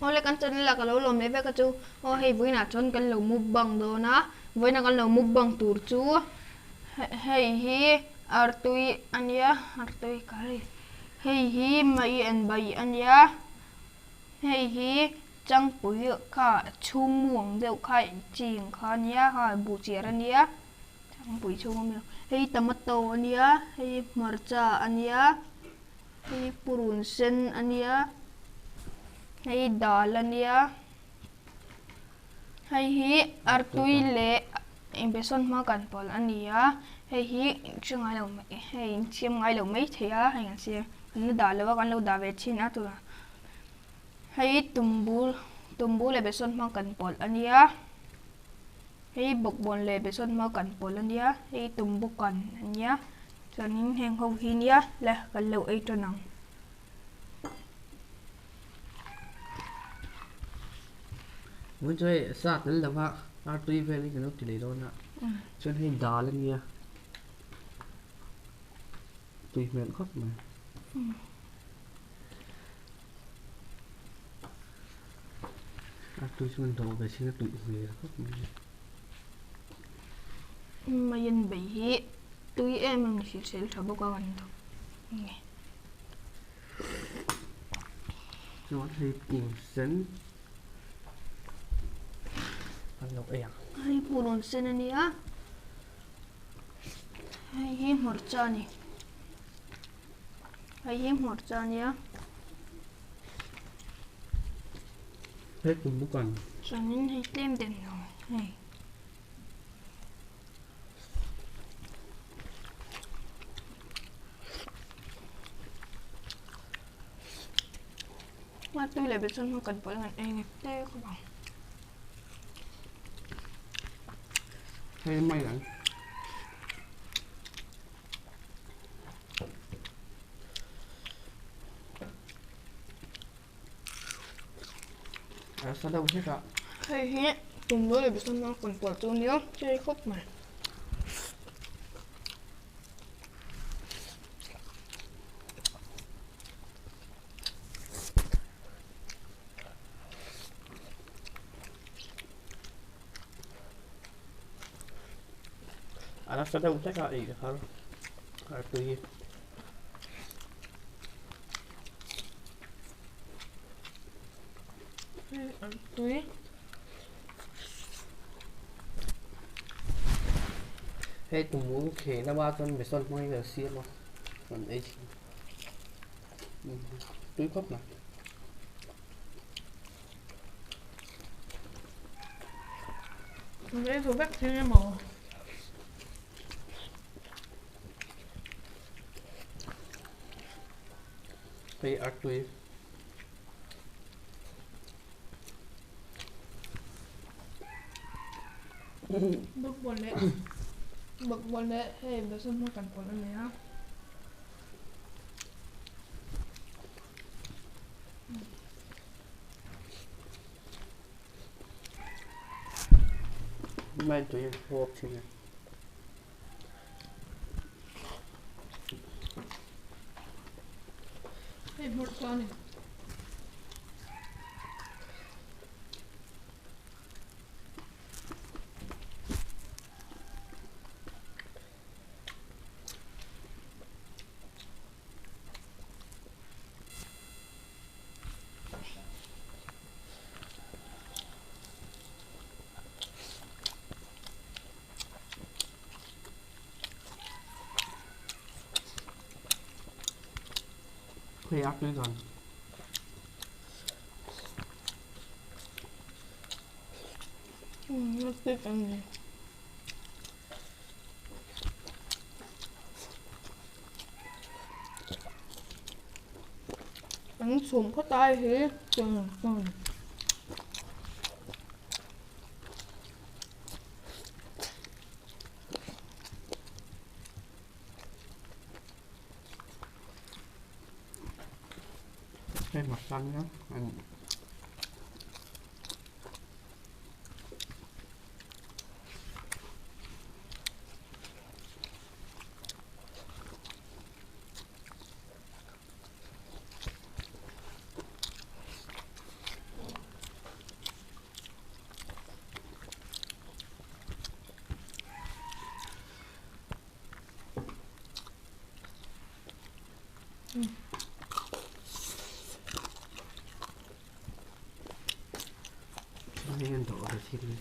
hồi lại căn chân là cái lỗ lồm đấy với cái chú ô hay với nào chân cái lỗ mục bằng đồ nó với nào cái lỗ mục bằng tủ chú hay hi artui anya artui kari hay hi mai an bay anya hay hi chẳng bùi cả chu muồng đều khai chieng khai nia khai bù chia ania chẳng bùi chu muồng hay tomato ania hay marcha ania hay purun sen ania hay dal ania hay hi artui le imbeson ma kan pol ania hay hi chingai lo mai hay chiam ngai lo mai thea hay ngan sia an da lo kan lo da ve chin atura hay tumbu le beson ma kan pol ania hay bokbon le beson ma kan pol ania hay tumbu kan ania chanin heng ho hi nia le kan lo ai to nang muốn chơi sát đến là vợ tuy về cái nó chỉ để đó nè cho nên đá lên nha tùy miệng khóc mà tôi xuân đầu về xin tụi về khóc mà dân bị tụi em mình sẽ thở bao qua gần thôi nó thì cùng sến lộc ẻng hay purun sen ania hay hi marcha ni hay hi marcha nia hết cùng bút còn chanin hay tem den no hay mà tôi lại biết không cần phải làm anh tê không bằng hay may lắm sao đâu hết ạ hay hi cùng với lại biết không cần phải tôi nhớ chơi khóc mà nó sao đâu hết ạ ý hả tùy túi hay tụi muốn khế nó ba chân phải son may là xiên mà còn ấy túi khóc mà cái số bếp thì màu hay tùy bực bồn lệ hay biết không cần phải làm gì á may tùy hộp thì hay một con này hơi ác nữa rồi nó tiếc ăn gì ăn xuống có tay thế trời ơi hay mặt xanh nhá anh hay ăn đổ rồi thịt này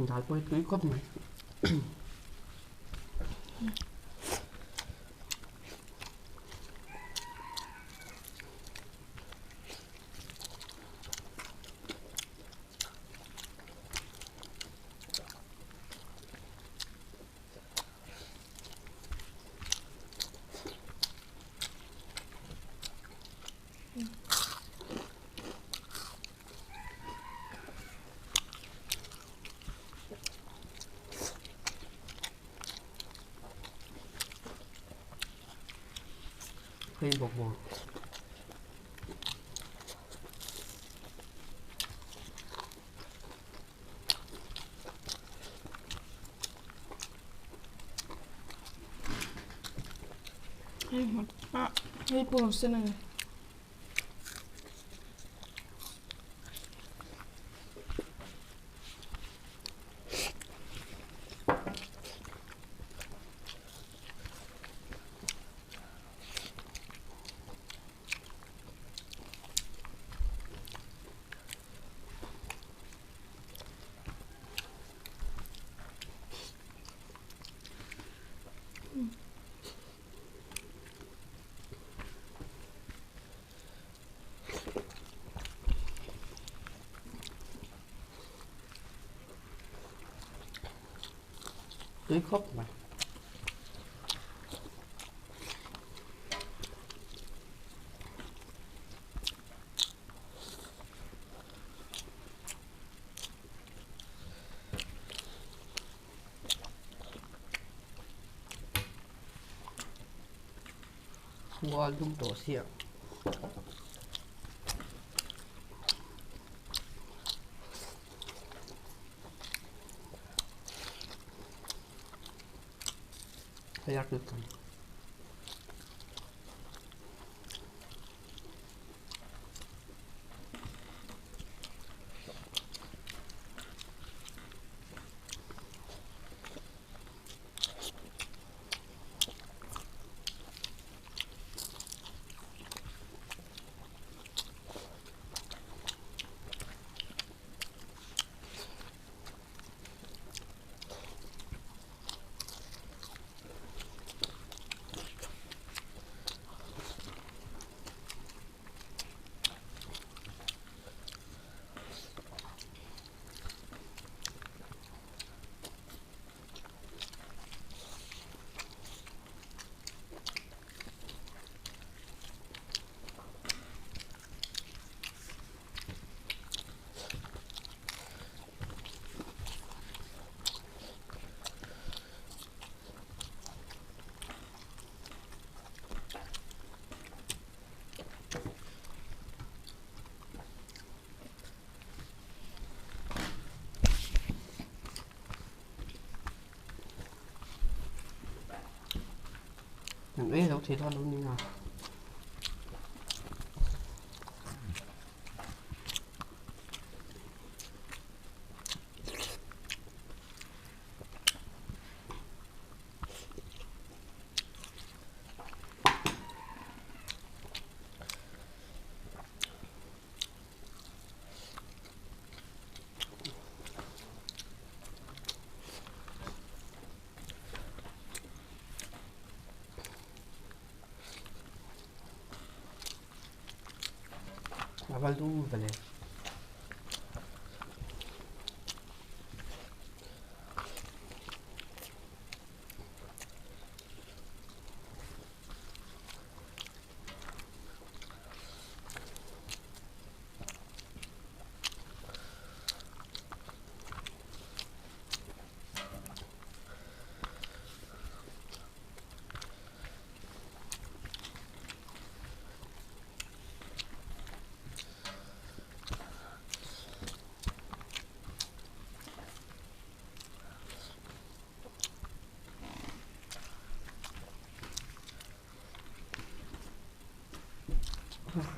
đá quay túi cốc này hơi bột bột Hơi buồn xin này. túi cốc mà qua lung tổ xịa hay ăn được không mình ấy đâu thì thôi luôn đi nào vale.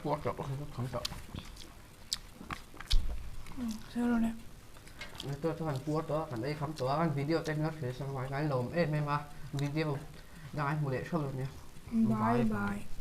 Quá trời không sợ. Sao rồi nè. Tôi cho anh cua đó, anh đây khámตัวanh video tên nó sẽ sang ngoài cái lồng êm em mà video ngay một để sau rồi nha. Bye bye.